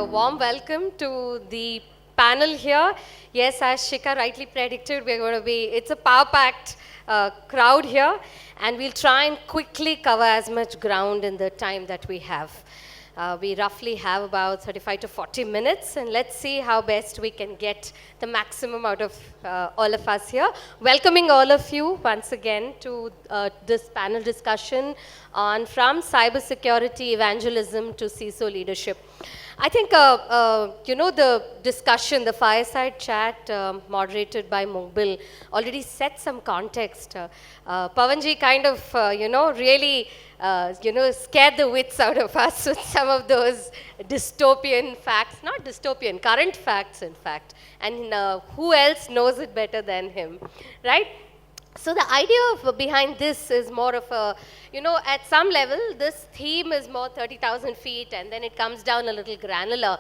a warm welcome to the panel here. Yes, as Shika rightly predicted, it's a power-packed crowd here, and we'll try and quickly cover as much ground in the time that we have. We roughly have about 35 to 40 minutes, and let's see how best we can get the maximum out of all of us here. Welcoming all of you once again to this panel discussion on from cybersecurity evangelism to CISO leadership. I think, the discussion, the fireside chat moderated by Mobil already set some context. Pavanji kind of, really, scared the wits out of us with some of those dystopian facts, not dystopian, current facts, in fact. And who else knows it better than him, right? So the idea behind this is more of a, at some level, this theme is more 30,000 feet, and then it comes down a little granular.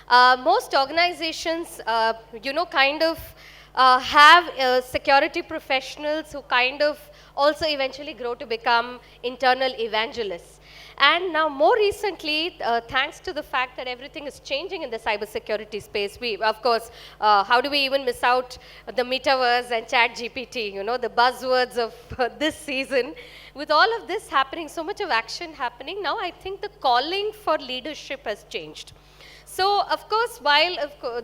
Most organizations, kind of have security professionals who kind of also eventually grow to become internal evangelists. And now more recently, thanks to the fact that everything is changing in the cybersecurity space, of course, how do we even miss out the metaverse and chat GPT, the buzzwords of this season. With all of this happening, so much of action happening, now I think the calling for leadership has changed. So, of course, while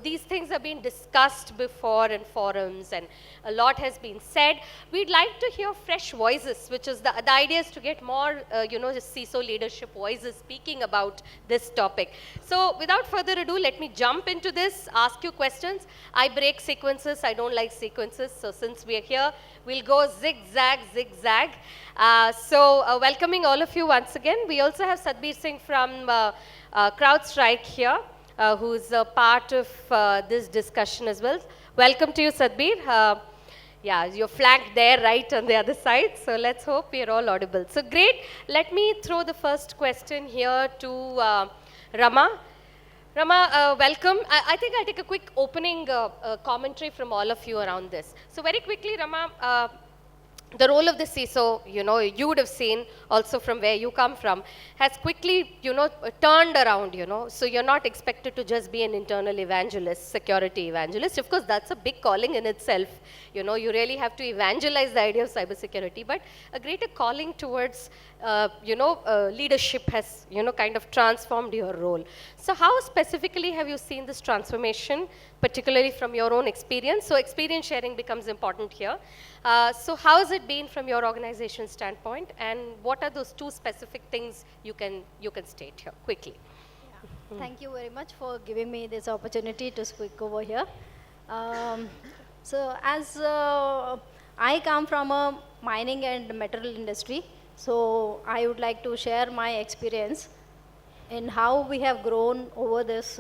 these things have been discussed before in forums and a lot has been said, we'd like to hear fresh voices, which is the idea is to get more, CISO leadership voices speaking about this topic. So, without further ado, let me jump into this, ask you questions. I break sequences. I don't like sequences. So, since we are here, we'll go zigzag, zigzag. Welcoming all of you once again. We also have Satbir Singh from CrowdStrike here. Who's a part of this discussion as well. Welcome to you, Satbir. Yeah, you're flanked there right on the other side, so let's hope we're all audible. So great, let me throw the first question here to Rama. Rama, welcome. I think I'll take a quick opening commentary from all of you around this. So very quickly, Rama, the role of the CISO, you would have seen also from where you come from, has quickly, turned around, So you're not expected to just be an internal evangelist, security evangelist. Of course, that's a big calling in itself. You really have to evangelize the idea of cybersecurity, but a greater calling towards, leadership has, kind of transformed your role. So how specifically have you seen this transformation, particularly from your own experience? So experience sharing becomes important here. So how has it been from your organization standpoint, and what are those two specific things you can state here quickly? Yeah. Thank you very much for giving me this opportunity to speak over here. So as I come from a mining and metal industry, so I would like to share my experience in how we have grown over this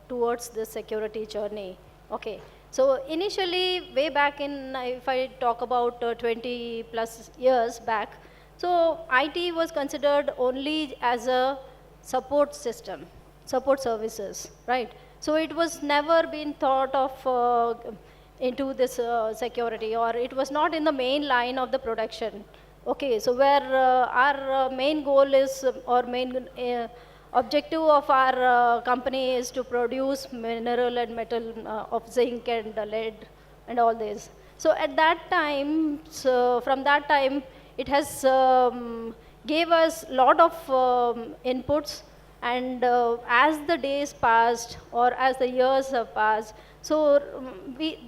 towards the security journey. Okay. So initially, way back in, if I talk about 20 plus years back, so IT was considered only as a support system, support services, right? So it was never been thought of into this security, or it was not in the main line of the production. Okay, so where our main goal is, or main objective of our company is to produce mineral and metal of zinc and lead and all this. So at that time, so from that time, it has gave us a lot of inputs, and as the days passed or as the years have passed, so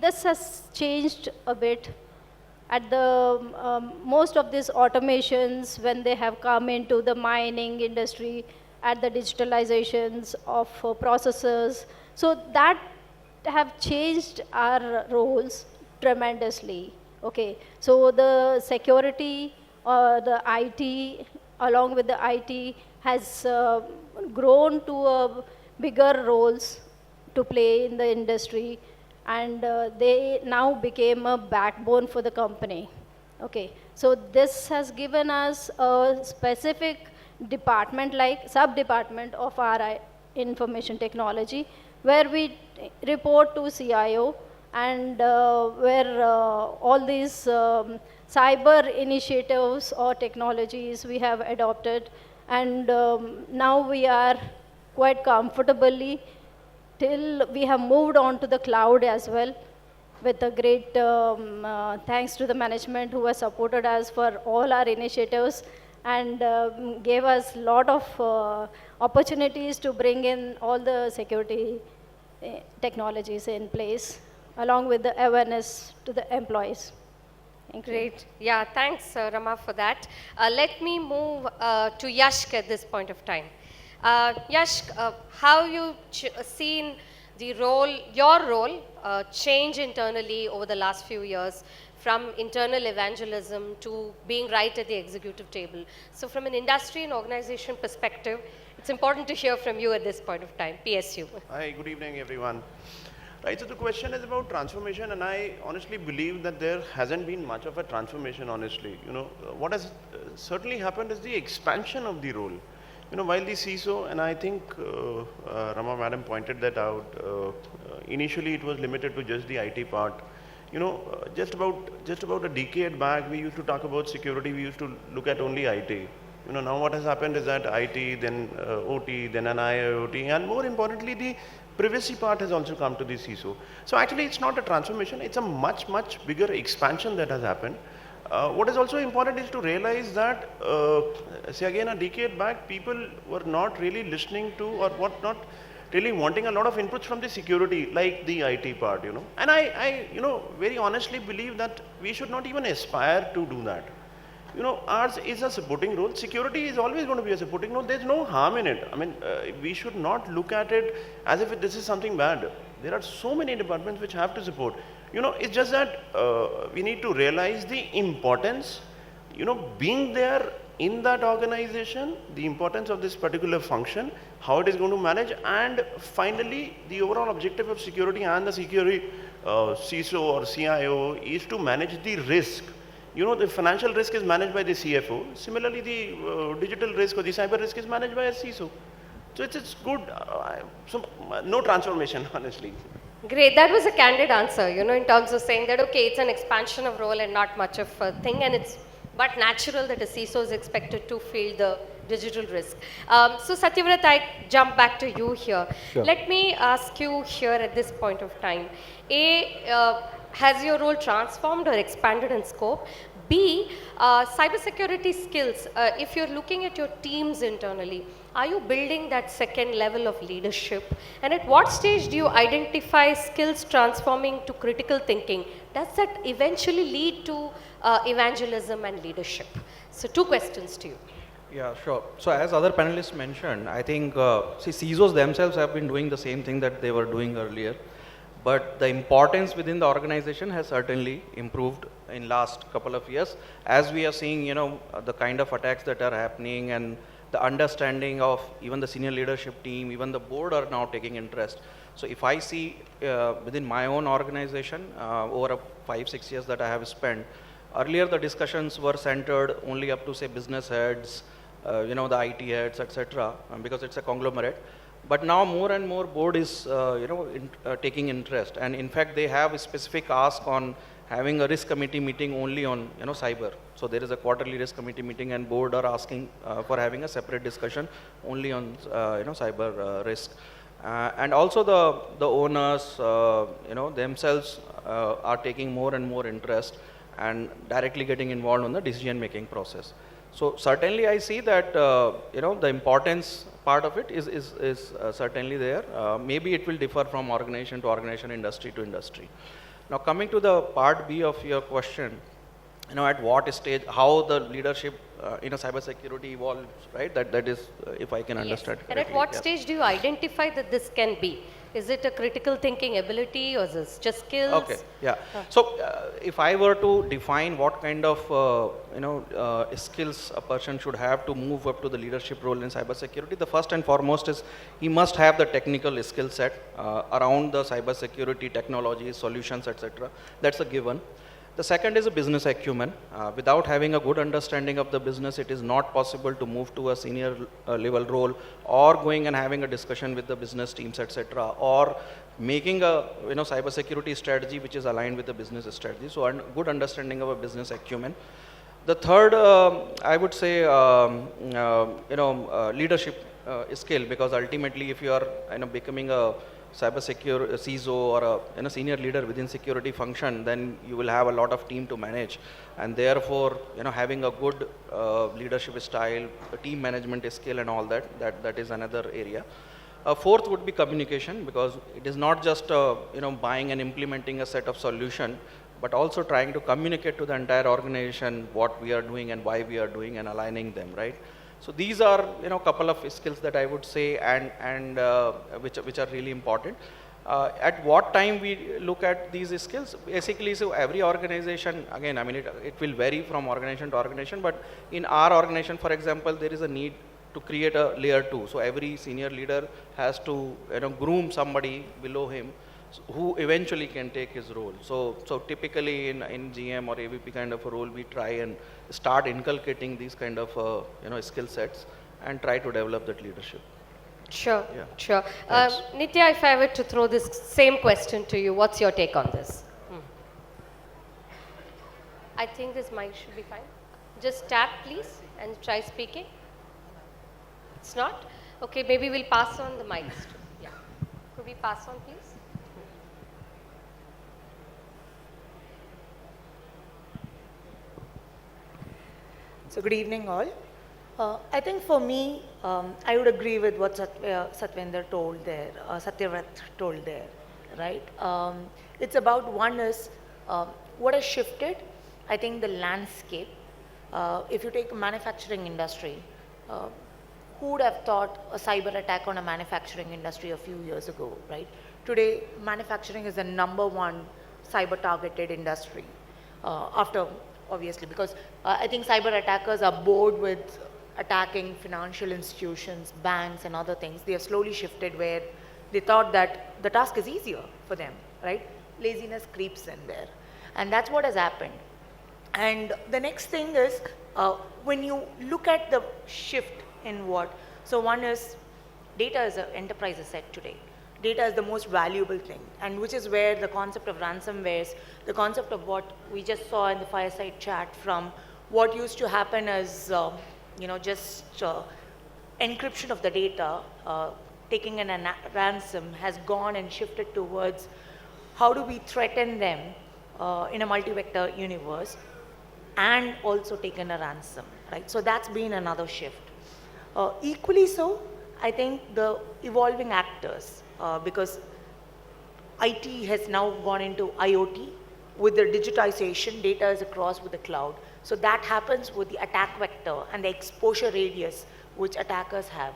this has changed a bit. At the most of these automations, when they have come into the mining industry, at the digitalizations of processes. So that have changed our roles tremendously. Okay, so the security, the IT, along with the IT, has grown to a bigger roles to play in the industry, and they now became a backbone for the company. Okay, so this has given us a specific department, like sub-department of our information technology, where we report to CIO, and where all these cyber initiatives or technologies we have adopted, and now we are quite comfortably till we have moved on to the cloud as well, with a great thanks to the management who has supported us for all our initiatives and gave us lot of opportunities to bring in all the security technologies in place, along with the awareness to the employees. Thank you. Great. Yeah, thanks, Rama, for that. Let me move to Yask at this point of time. Yask, how you seen the role, your role, change internally over the last few years from internal evangelism to being right at the executive table? So from an industry and organization perspective, it's important to hear from you at this point of time. PSU. Hi, good evening, everyone. Right, so the question is about transformation, and I honestly believe that there hasn't been much of a transformation, honestly. What has certainly happened is the expansion of the role. While the CISO, and I think Rama madam pointed that out, initially it was limited to just the IT part. Just about a decade back, we used to talk about security, we used to look at only IT. Now what has happened is that IT, then OT, then an IoT, and more importantly, the privacy part has also come to the CISO. So actually it's not a transformation, it's a much, much bigger expansion that has happened. What is also important is to realize that, say again a decade back, people were not really listening to or not really wanting a lot of inputs from the security, like the IT part, And I very honestly believe that we should not even aspire to do that. Ours is a supporting role. Security is always going to be a supporting role. There's no harm in it. I mean, we should not look at it as if this is something bad. There are so many departments which have to support. It's just that we need to realize the importance, being there in that organization, the importance of this particular function, how it is going to manage, and finally, the overall objective of security and the security CISO or CIO is to manage the risk. The financial risk is managed by the CFO. Similarly, the digital risk or the cyber risk is managed by a CISO. So it's good. So no transformation, honestly. Great, that was a candid answer, in terms of saying that, okay, it's an expansion of role and not much of a thing, and it's but natural that a CISO is expected to field the digital risk. So Satyavrat, I jump back to you here. Sure. Let me ask you here at this point of time, has your role transformed or expanded in scope? B, cybersecurity skills, if you're looking at your teams internally, are you building that second level of leadership? And at what stage do you identify skills transforming to critical thinking? Does that eventually lead to evangelism and leadership? So 2 questions to you. Yeah, sure. So as other panelists mentioned, I think CISOs themselves have been doing the same thing that they were doing earlier. But the importance within the organization has certainly improved in last couple of years, as we are seeing, the kind of attacks that are happening, and the understanding of even the senior leadership team, even the board are now taking interest. So if I see within my own organization, over 5-6 years that I have spent, earlier the discussions were centered only up to say business heads, the IT heads, etc., because it's a conglomerate. But now more and more board is, taking interest, and in fact they have a specific ask on having a risk committee meeting only on, cyber. So there is a quarterly risk committee meeting, and board are asking for having a separate discussion only on, cyber risk. And also the owners, themselves are taking more and more interest and directly getting involved in the decision-making process. So certainly I see that, the importance part of it is certainly there. Maybe it will differ from organization to organization, industry to industry. Now coming to the part B of your question, at what stage, how the leadership in a cybersecurity evolves, right? That is, if I can understand correctly. And at what stage do you identify that this can be? Is it a critical thinking ability, or is this just skills? Okay, yeah. So if I were to define what kind of skills a person should have to move up to the leadership role in cybersecurity, the first and foremost is he must have the technical skill set around the cybersecurity technologies, solutions, etc. That's a given. The second is a business acumen. Without having a good understanding of the business, it is not possible to move to a senior level role, or going and having a discussion with the business teams, etc., or making a cybersecurity strategy which is aligned with the business strategy. So a good understanding of a business acumen. The third, I would say, leadership skill, because ultimately if you are becoming a cybersecurity CISO or a senior leader within security function, then you will have a lot of team to manage, and therefore having a good leadership style, team management skill and all that is another area. Fourth would be communication, because it is not just buying and implementing a set of solution, but also trying to communicate to the entire organization what we are doing and why we are doing, and aligning them, right? So these are couple of skills that I would say, and which are really important. At what time we look at these skills? Basically, so every organization, again, I mean it will vary from organization to organization, but in our organization, for example, there is a need to create a layer 2. So every senior leader has to groom somebody below him who eventually can take his role. So typically in GM or AVP kind of a role, we try and start inculcating these kind of skill sets and try to develop that leadership. Sure, Yeah. sure. Nithya, if I were to throw this same question to you, what's your take on this? I think this mic should be fine. Just tap, please, and try speaking. It's not? Okay, maybe we'll pass on the mics. Yeah. Could we pass on, please? So good evening all. I think for me, I would agree with what Satvinder told there, Satyavrat told there, right? It's about one is what has shifted. I think the landscape. If you take a manufacturing industry, who would have thought a cyber attack on a manufacturing industry a few years ago, right? Today, manufacturing is the #1 cyber targeted industry after, obviously, because I think cyber attackers are bored with attacking financial institutions, banks and other things. They have slowly shifted where they thought that the task is easier for them, right? Laziness creeps in there. And that's what has happened. And the next thing is, when you look at the shift in what, so one is data is an enterprise asset today. Data is the most valuable thing, and which is where the concept of ransomwares, the concept of what we just saw in the fireside chat, from what used to happen as, just encryption of the data, taking in a ransom, has gone and shifted towards how do we threaten them in a multi-vector universe, and also taken a ransom, right? So that's been another shift. Equally so, I think the evolving actors, because IT has now gone into IoT. With the digitization, data is across with the cloud. So that happens with the attack vector and the exposure radius which attackers have.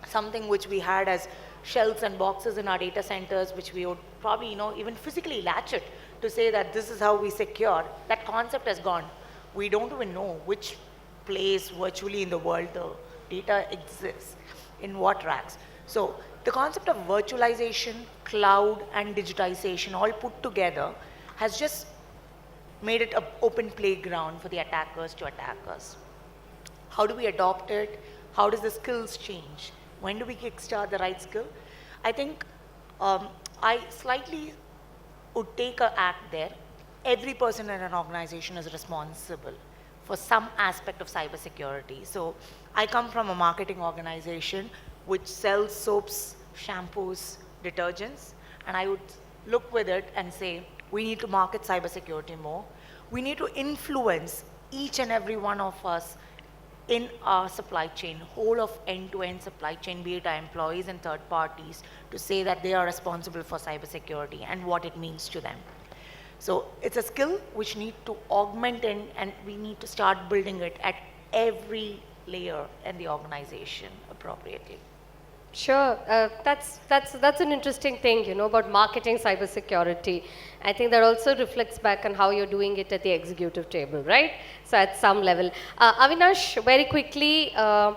Something which we had as shelves and boxes in our data centers, which we would probably, even physically latch it to say that this is how we secure. That concept has gone. We don't even know which place virtually in the world the data exists, in what racks. So the concept of virtualization, cloud and digitization all put together has just made it an open playground for the attackers to attack us. How do we adopt it? How does the skills change? When do we kickstart the right skill? I think I slightly would take an act there. Every person in an organization is responsible for some aspect of cybersecurity. So I come from a marketing organization which sells soaps, shampoos, detergents, and I would look with it and say, we need to market cybersecurity more. We need to influence each and every one of us in our supply chain, whole of end-to-end supply chain, be it our employees and third parties, to say that they are responsible for cybersecurity and what it means to them. So it's a skill which need to augment and we need to start building it at every layer in the organization appropriately. Sure, that's an interesting thing, about marketing cybersecurity. I think that also reflects back on how you're doing it at the executive table, right? So at some level. Avinash, very quickly, how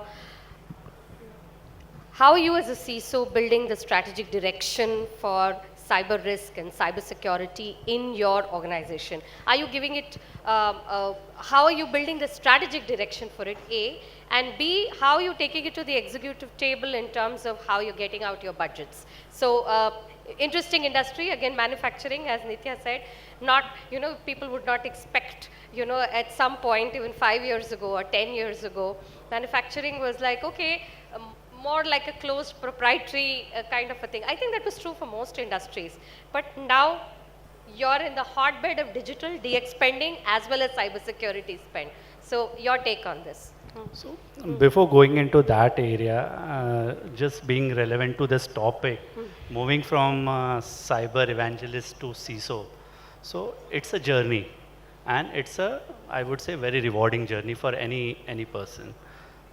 are you as a CISO building the strategic direction for cyber risk and cybersecurity in your organization? Are you giving it, how are you building the strategic direction for it, A? And B, how are you taking it to the executive table in terms of how you're getting out your budgets? So interesting industry, again, manufacturing, as Nithya said, not, people would not expect, at some point, even 5 years ago or 10 years ago, manufacturing was like, okay, more like a closed proprietary kind of a thing. I think that was true for most industries. But now you're in the hotbed of digital DX spending as well as cybersecurity spend. So your take on this. So before going into that area, just being relevant to this topic, moving from cyber evangelist to CISO. So it's a journey, and it's a, I would say, very rewarding journey for any person.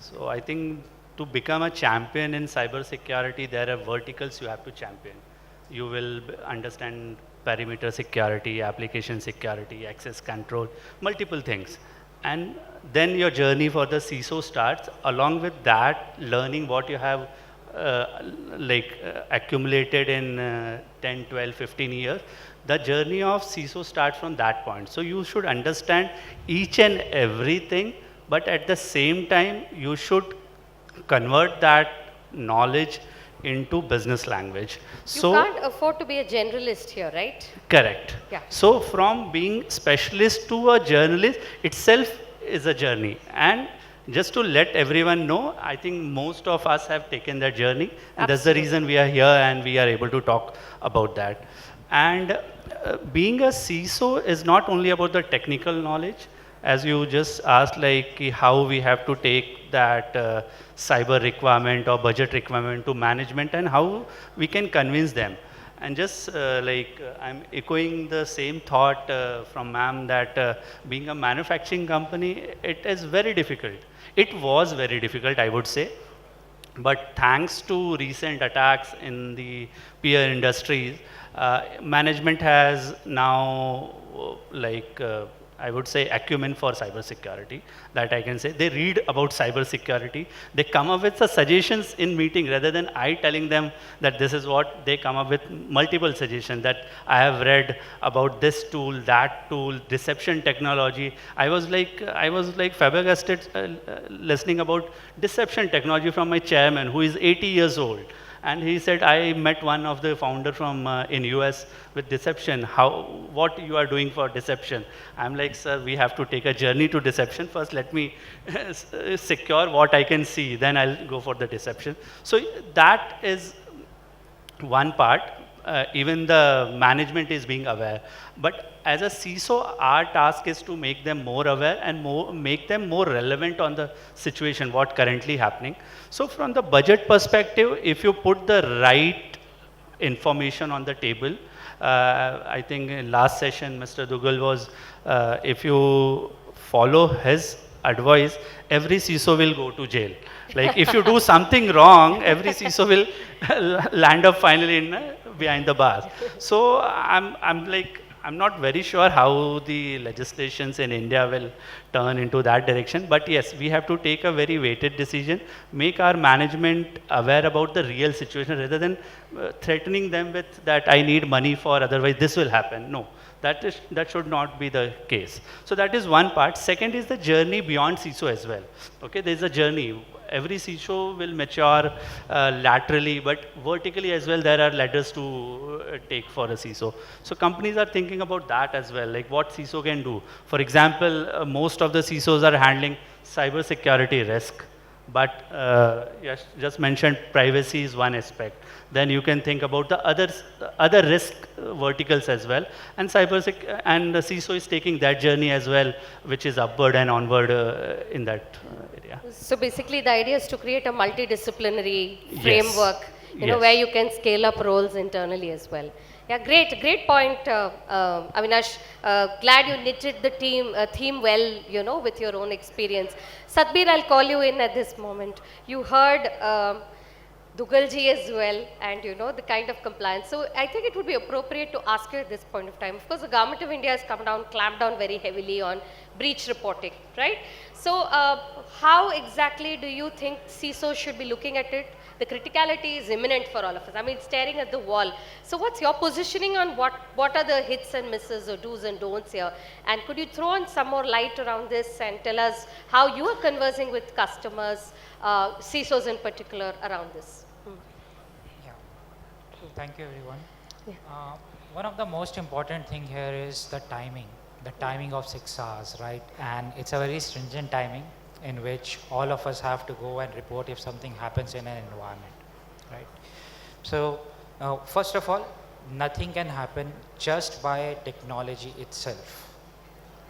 So I think to become a champion in cybersecurity, there are verticals you have to champion. You will understand perimeter security, application security, access control, multiple things. And then your journey for the CISO starts. Along with that, learning what you have accumulated in 10, 12, 15 years, the journey of CISO starts from that point. So you should understand each and everything, but at the same time, you should convert that knowledge into business language. You can't afford to be a generalist here, right? Correct. Yeah. So from being specialist to a journalist itself is a journey. And just to let everyone know, I think most of us have taken that journey. And that's the reason we are here and we are able to talk about that. And being a CISO is not only about the technical knowledge, as you just asked, like how we have to take that cyber requirement or budget requirement to management and how we can convince them. And just I'm echoing the same thought from ma'am that being a manufacturing company, it is very difficult. It was very difficult, I would say. But thanks to recent attacks in the peer industries, management has now I would say acumen for cybersecurity, that I can say. They read about cybersecurity. They come up with the suggestions in meeting rather than I telling them that this is what they come up with multiple suggestions that I have read about this tool, that tool, deception technology. I was flabbergasted listening about deception technology from my chairman who is 80 years old. And he said, I met one of the founder from in US with deception. What you are doing for deception? I'm like, sir, we have to take a journey to deception. First, let me secure what I can see. Then I'll go for the deception. So that is one part. Even the management is being aware. But as a CISO, our task is to make them more aware and make them more relevant on the situation, what currently happening. So from the budget perspective, if you put the right information on the table, I think in last session, Mr. Dugal was, if you follow his advice, every CISO will go to jail. Like if you do something wrong, every CISO will land up finally in behind the bars. So I'm not very sure how the legislations in India will turn into that direction. But yes, we have to take a very weighted decision, make our management aware about the real situation rather than threatening them with that I need money for otherwise this will happen. No, that should not be the case. So that is one part. Second is the journey beyond CISO as well. Okay, there is a journey. Every CISO will mature laterally, but vertically as well, there are ladders to take for a CISO. So companies are thinking about that as well, like what CISO can do. For example, most of the CISOs are handling cybersecurity risk, but yes, just mentioned privacy is one aspect. Then you can think about the other risk verticals as well. And and the CISO is taking that journey as well, which is upward and onward in that area. So basically the idea is to create a multidisciplinary framework, where you can scale up roles internally as well. Yeah, great point, Avinash. Glad you knitted the theme well, with your own experience. Satbir, I'll call you in at this moment. You heard Dugalji as well, and the kind of compliance. So I think it would be appropriate to ask you at this point of time. Of course, the government of India has clamped down very heavily on breach reporting, right? So how exactly do you think CISO should be looking at it? The criticality is imminent for all of us. I mean, staring at the wall. So what's your positioning on what are the hits and misses or do's and don'ts here? And could you throw on some more light around this and tell us how you are conversing with customers, CISOs in particular, around this? Yeah. Thank you, everyone. Yeah. One of the most important thing here is the timing of 6 hours, right? And it's a very stringent timing. in which all of us have to go and report if something happens in an environment, right? So, first of all, nothing can happen just by technology itself.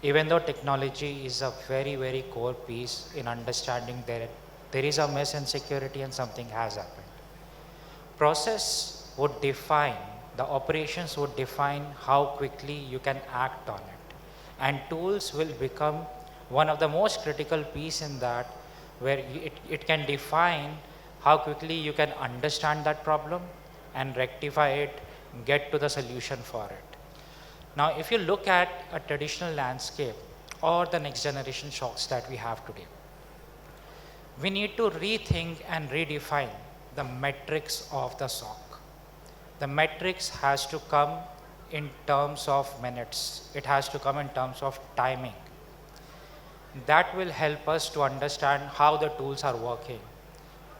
Even though technology is a very, very core piece in understanding that there is a mess in security and something has happened. Process would define, the operations would define how quickly you can act on it. And tools will become one of the most critical piece in that, where it can define how quickly you can understand that problem and rectify it, get to the solution for it. Now, if you look at a traditional landscape or the next generation shocks that we have today, we need to rethink and redefine the metrics of the SOC. The metrics has to come in terms of minutes. It has to come in terms of timing. That will help us to understand how the tools are working.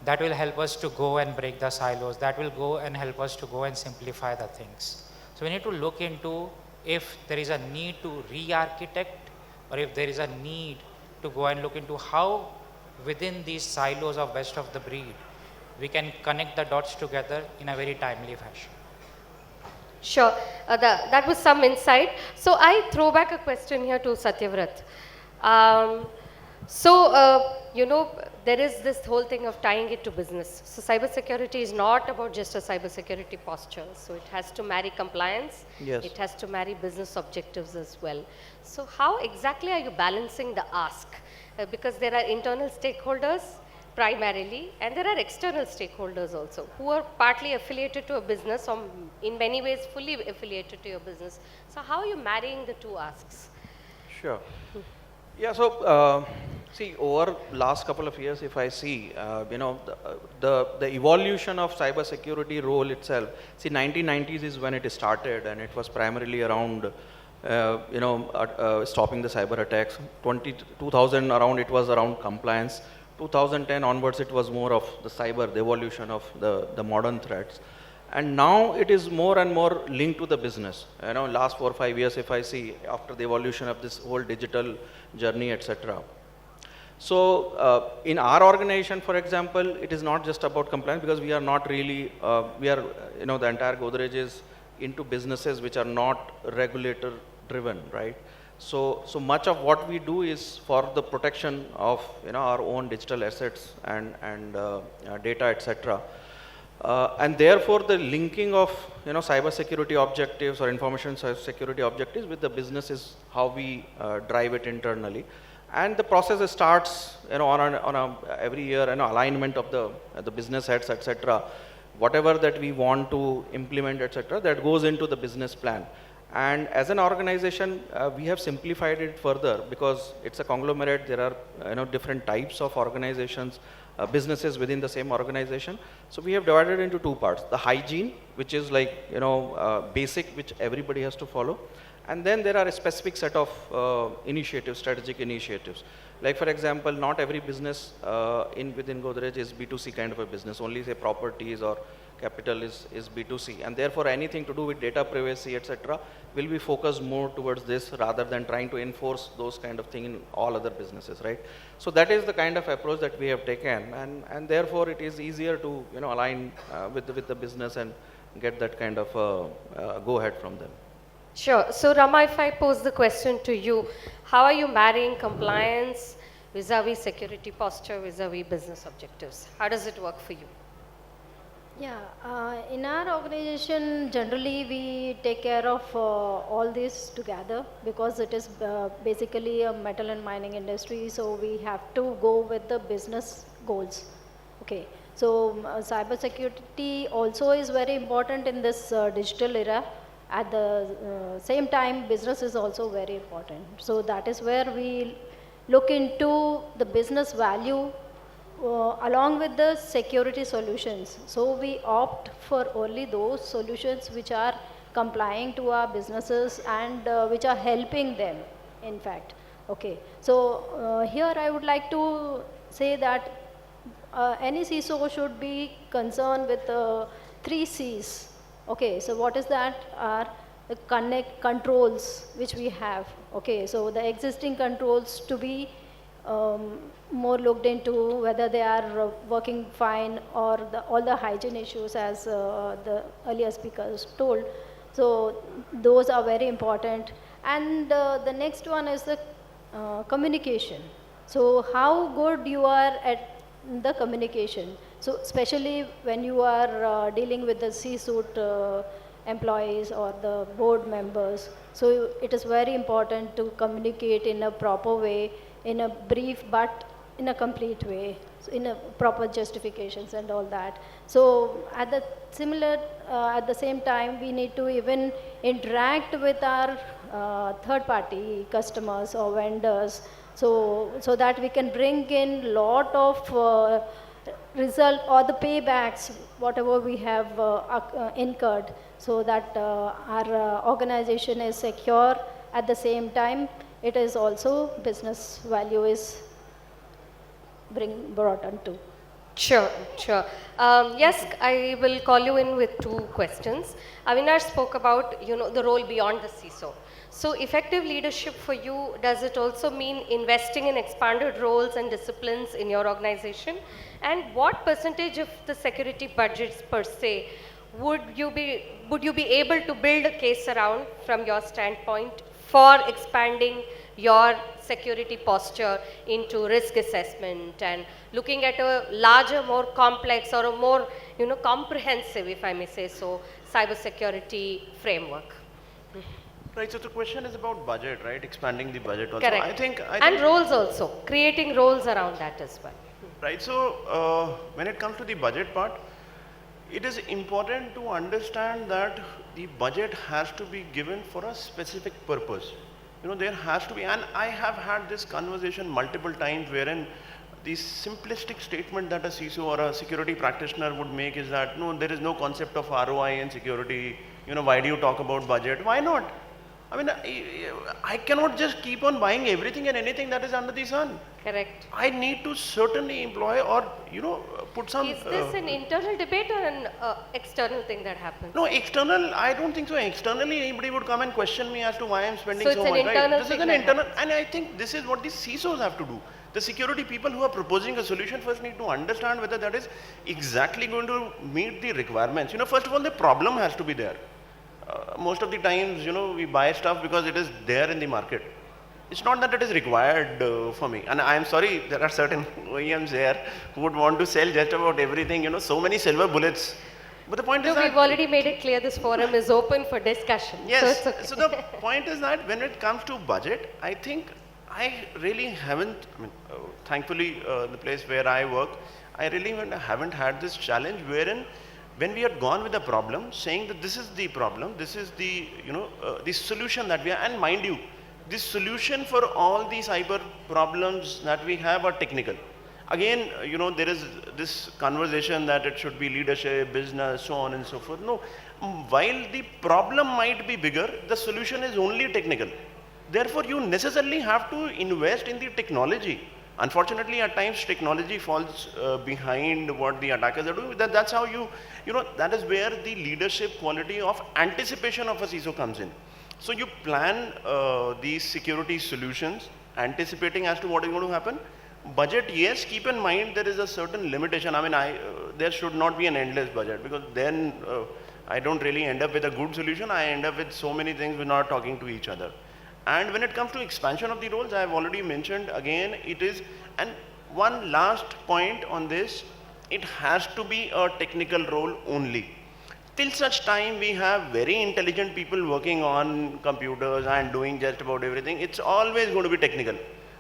That will help us to go and break the silos. That will go and help us to go and simplify the things. So we need to look into if there is a need to re-architect, or if there is a need to go and look into how within these silos of best of the breed, we can connect the dots together in a very timely fashion. Sure, that was some insight. So I throw back a question here to Satyavrat. You know, there is this whole thing of tying it to business. So cybersecurity is not about just a cybersecurity posture. So it has to marry compliance. Yes. It has to marry business objectives as well. So how exactly are you balancing the ask? Because there are internal stakeholders primarily, and there are external stakeholders also who are partly affiliated to a business, or in many ways fully affiliated to your business. So how are you marrying the two asks? Sure. Yeah, so see, over last couple of years, if I see, you know, the evolution of cybersecurity role itself, see, 1990s is when it started, and it was primarily around, you know, stopping the cyber attacks. 2000 around, it was around compliance. 2010 onwards, it was more of the cyber, the evolution of the modern threats. And now it is more and more linked to the business. You know, last 4 or 5 years, if I see, after the evolution of this whole digital journey, etc. So in our organization, for example, it is not just about compliance, because we are not really, we are, you know, the entire Godrej is into businesses which are not regulator driven, right? So much of what we do is for the protection of, you know, our own digital assets and data, etc. And therefore, the linking of, you know, cybersecurity objectives or information security objectives with the business is how we drive it internally. And the process starts, you know, on a every year, you know, alignment of the business heads, etc. Whatever that we want to implement, etc., that goes into the business plan. And as an organization, we have simplified it further, because it's a conglomerate. There are, you know, different types of organizations, businesses within the same organization. So we have divided into two parts: the hygiene, which is like, you know, basic, which everybody has to follow, and then there are a specific set of initiatives, strategic initiatives. Like, for example, not every business within Godrej is B2C kind of a business. Only, say, properties or capital is B2C, and therefore anything to do with data privacy, etc., will be focused more towards this, rather than trying to enforce those kind of thing in all other businesses, right? So that is the kind of approach that we have taken, and therefore it is easier to, you know, align with the business and get that kind of go ahead from them. Sure. So Rama, if I pose the question to you, how are you marrying compliance vis-a-vis security posture, vis-a-vis business objectives? How does it work for you? Yeah, in our organization, generally we take care of all this together, because it is basically a metal and mining industry, so we have to go with the business goals. Okay, so cybersecurity also is very important in this digital era. At the same time, business is also very important. So that is where we look into the business value along with the security solutions. So we opt for only those solutions which are complying to our businesses and which are helping them, in fact. Okay, so here I would like to say that any CISO should be concerned with 3 C's. Okay, so what is that? Are the controls which we have. Okay, so the existing controls to be more looked into whether they are working fine or all the hygiene issues as the earlier speakers told. So those are very important. And the next one is the communication. So how good you are at the communication. So especially when you are dealing with the C-suite employees or the board members. So it is very important to communicate in a proper way, in a brief but in a complete way, so in a proper justifications and all that. So at the at the same time, we need to even interact with our third party customers or vendors, so that we can bring in lot of result or the paybacks, whatever we have incurred, so that our organization is secure. At the same time, it is also business value is brought on to. Sure, sure. Yes, I will call you in with two questions. Avinash spoke about, the role beyond the CISO. So effective leadership for you, does it also mean investing in expanded roles and disciplines in your organization? And what percentage of the security budgets per se would you be able to build a case around from your standpoint for expanding your security posture into risk assessment and looking at a larger, more complex or a more, comprehensive, if I may say so, cybersecurity framework? Right, so the question is about budget, right? Expanding the budget also. Correct. I think and roles also, creating roles around that as well. Right, so when it comes to the budget part, it is important to understand that the budget has to be given for a specific purpose. There has to be, and I have had this conversation multiple times wherein the simplistic statement that a CISO or a security practitioner would make is that, no, there is no concept of ROI in security. Why do you talk about budget? Why not? I mean, I cannot just keep on buying everything and anything that is under the sun. Correct. I need to certainly employ or, put some... Is this an internal debate or an external thing that happens? No, external, I don't think so. Externally, anybody would come and question me as to why I'm spending so much, right? This is an internal, and I think this is what the CISOs have to do. The security people who are proposing a solution first need to understand whether that is exactly going to meet the requirements. First of all, the problem has to be there. Most of the times, we buy stuff because it is there in the market. It's not that it is required for me. And I am sorry, there are certain OEMs here who would want to sell just about everything, so many silver bullets. But the point is that... We've already made it clear this forum is open for discussion. Yes, so, it's okay. So the point is that when it comes to budget, I think I really haven't, thankfully the place where I work, I really haven't had this challenge wherein when we had gone with the problem, saying that this is the problem, this is the, the solution that we have, and mind you, the solution for all these cyber problems that we have are technical. Again, there is this conversation that it should be leadership, business, so on and so forth. No, while the problem might be bigger, the solution is only technical. Therefore, you necessarily have to invest in the technology. Unfortunately, at times technology falls behind what the attackers are doing. That's how that is where the leadership quality of anticipation of a CISO comes in. So you plan these security solutions, anticipating as to what is going to happen. Budget, yes, keep in mind there is a certain limitation. There should not be an endless budget, because then I don't really end up with a good solution. I end up with so many things we're not talking to each other. And when it comes to expansion of the roles, I have already mentioned again, it is, and one last point on this, it has to be a technical role only. Till such time we have very intelligent people working on computers and doing just about everything, it's always going to be technical.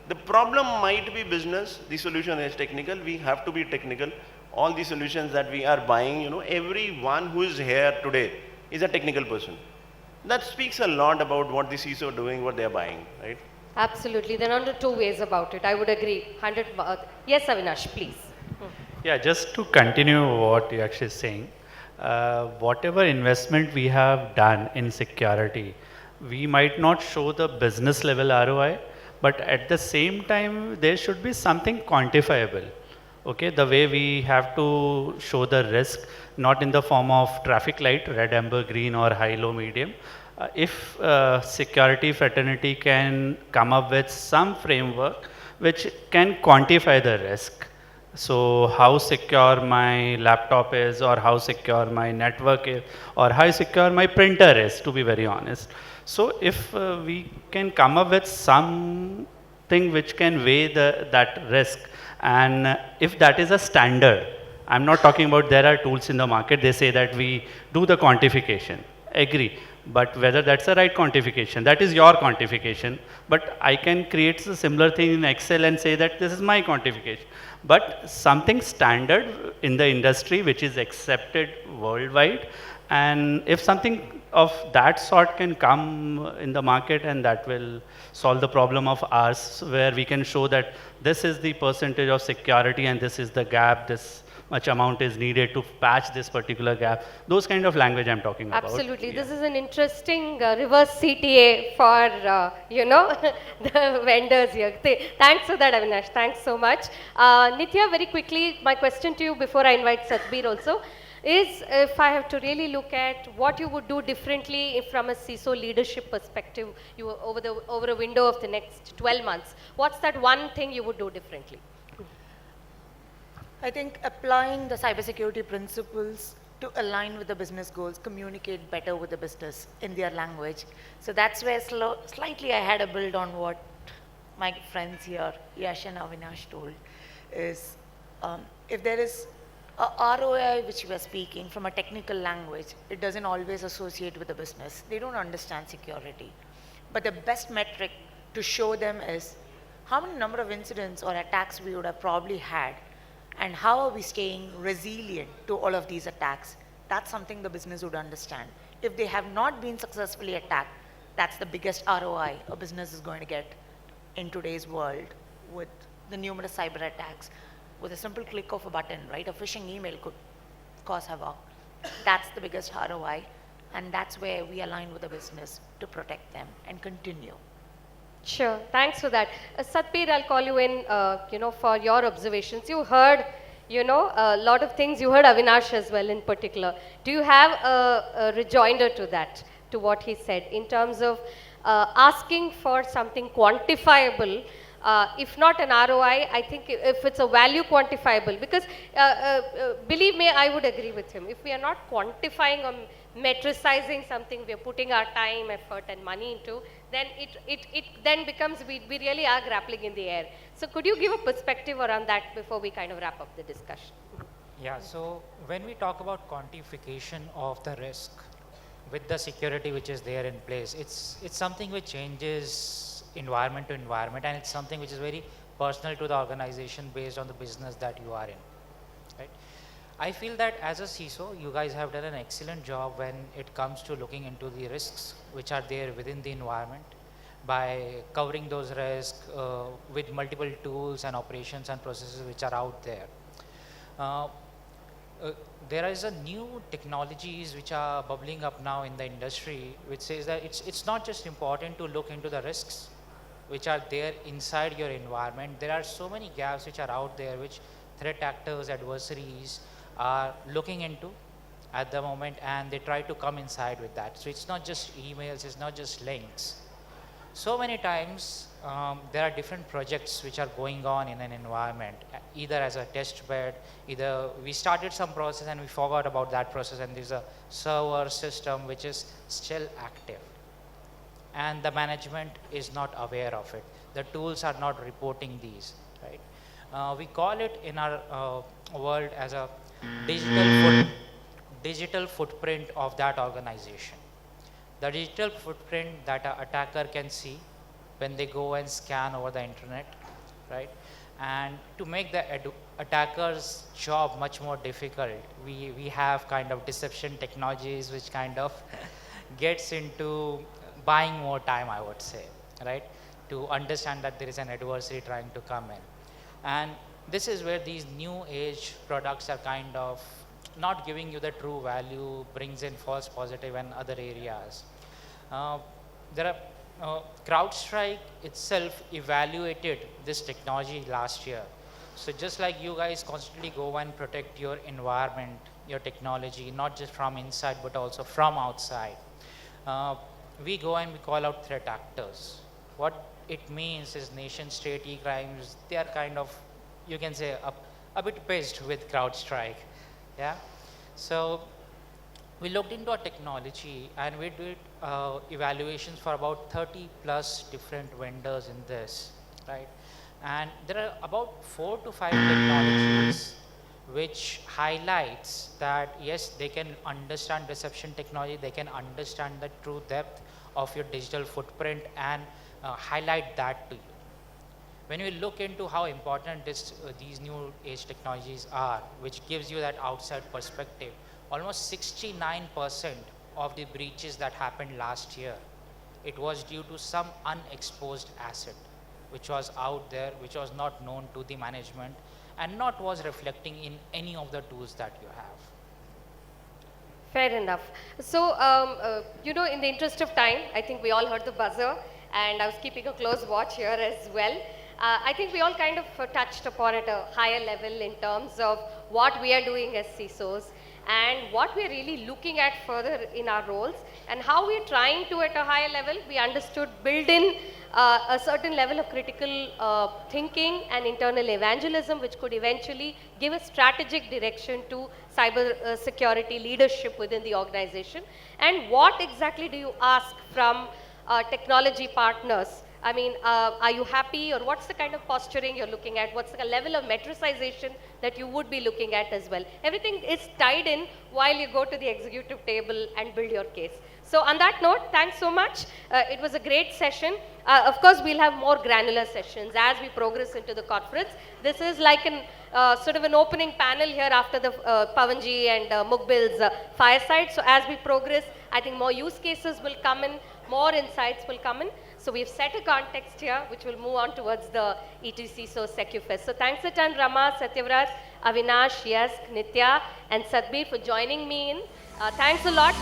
The problem might be business, the solution is technical, we have to be technical. All the solutions that we are buying, everyone who is here today is a technical person. That speaks a lot about what the CISO are doing, what they are buying, right? Absolutely. There are two ways about it. I would agree. 100. Yes, Avinash, please. Yeah, just to continue what you're actually saying, whatever investment we have done in security, we might not show the business level ROI, but at the same time, there should be something quantifiable. Okay, the way we have to show the risk, not in the form of traffic light, red, amber, green, or high, low, medium. If security fraternity can come up with some framework which can quantify the risk. So how secure my laptop is, or how secure my network is, or how secure my printer is, to be very honest. So if we can come up with something which can weigh that risk, and if that is a standard, I'm not talking about there are tools in the market, they say that we do the quantification, agree. But whether that's the right quantification, that is your quantification. But I can create a similar thing in Excel and say that this is my quantification. But something standard in the industry which is accepted worldwide, and if something of that sort can come in the market, and that will solve the problem of ours, where we can show that this is the percentage of security and this is the gap, this much amount is needed to patch this particular gap. Those kind of language I'm talking about. Absolutely. This is an interesting reverse CTA for, the vendors here. Thanks for that, Avinash. Thanks so much. Nithya, very quickly, my question to you before I invite Satbir also is, if I have to really look at what you would do differently if from a CISO leadership perspective, over a window of the next 12 months, what's that one thing you would do differently? I think applying the cybersecurity principles to align with the business goals, communicate better with the business in their language. So that's where slightly I had a build on what my friends here, Yash and Avinash, told, is if there is a ROI which we are speaking from a technical language, it doesn't always associate with the business. They don't understand security. But the best metric to show them is how many number of incidents or attacks we would have probably had, and how are we staying resilient to all of these attacks. That's something the business would understand. If they have not been successfully attacked, that's the biggest ROI a business is going to get in today's world with the numerous cyber attacks. With a simple click of a button, right? A phishing email could cause havoc. That's the biggest ROI, and that's where we align with the business to protect them and continue. Sure, thanks for that. Satbir, I'll call you in, for your observations. You heard, a lot of things. You heard Avinash as well in particular. Do you have a rejoinder to that, to what he said, in terms of asking for something quantifiable? If not an ROI, I think if it's a value quantifiable, because believe me, I would agree with him. If we are not quantifying or metricizing something we are putting our time, effort and money into, then it then becomes, we really are grappling in the air. So could you give a perspective around that before we kind of wrap up the discussion? Yeah, so when we talk about quantification of the risk with the security which is there in place, it's something which changes environment to environment, and it's something which is very personal to the organization based on the business that you are in, right? I feel that as a CISO, you guys have done an excellent job when it comes to looking into the risks which are there within the environment by covering those risks with multiple tools and operations and processes which are out there. There is a new technologies which are bubbling up now in the industry, which says that it's not just important to look into the risks which are there inside your environment. There are so many gaps which are out there which threat actors, adversaries are looking into at the moment, and they try to come inside with that. So it's not just emails, it's not just links. So many times there are different projects which are going on in an environment, either as a test bed, either we started some process and we forgot about that process, and there's a server system which is still active, and the management is not aware of it. The tools are not reporting these, right? We call it in our world as a digital footprint of that organization. The digital footprint that an attacker can see when they go and scan over the internet, right? And to make the attacker's job much more difficult, we have kind of deception technologies which kind of gets into buying more time, I would say, right? To understand that there is an adversary trying to come in. And this is where these new age products are kind of not giving you the true value, brings in false positive and other areas. There are CrowdStrike itself evaluated this technology last year. So just like you guys constantly go and protect your environment, your technology, not just from inside but also from outside, we go and we call out threat actors. What it means is nation state e-crimes, they are kind of, you can say, a bit pissed with CrowdStrike. Yeah. So we looked into our technology and we did evaluations for about 30 plus different vendors in this, right? And there are about 4 to 5 technologies which highlights that yes, they can understand deception technology, they can understand the true depth of your digital footprint and highlight that to you. When we look into how important these new age technologies are, which gives you that outside perspective, almost 69% of the breaches that happened last year, it was due to some unexposed asset, which was out there, which was not known to the management, and not was reflecting in any of the tools that you have. Fair enough. So, in the interest of time, I think we all heard the buzzer, and I was keeping a close watch here as well. I think we all kind of touched upon at a higher level in terms of what we are doing as CISOs and what we are really looking at further in our roles and how we are trying to, at a higher level, we understood build in a certain level of critical thinking and internal evangelism, which could eventually give a strategic direction to cyber security leadership within the organization. And what exactly do you ask from technology partners? I mean, are you happy, or what's the kind of posturing you're looking at? What's the level of metricization that you would be looking at as well? Everything is tied in while you go to the executive table and build your case. So on that note, thanks so much. It was a great session. Of course, we'll have more granular sessions as we progress into the conference. This is like an sort of an opening panel here after the Pavanji and Mukbil's fireside. So as we progress, I think more use cases will come in, more insights will come in. So we've set a context here, which will move on towards the ETCIO SecuFest. So thanks a ton, Rama, Satyavrat, Avinash, Yask, Nithya, and Satbir for joining me in. Thanks a lot.